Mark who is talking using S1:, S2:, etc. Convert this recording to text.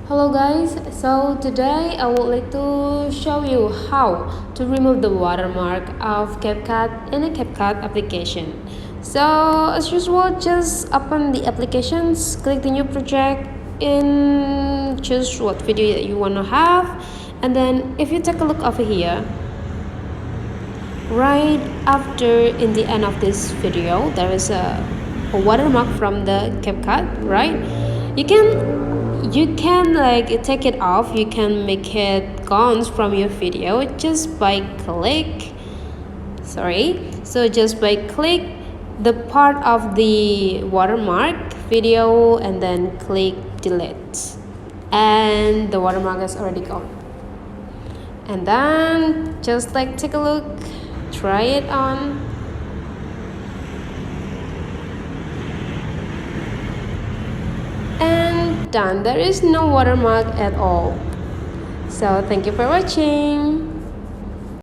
S1: Hello guys, so today I would like to show you how to remove the watermark of CapCut in a CapCut application. So as usual, just open the applications, click the new project and choose what video that you want to have. And then if you take a look over here, right after in the end of this video, there is a watermark from the CapCut, right? You can like take it off, you can make it gone from your video just by click the part of the watermark video and then click delete, and the watermark is already gone. And then just like take a look, try it on. And done. There is no watermark at all. So thank you for watching.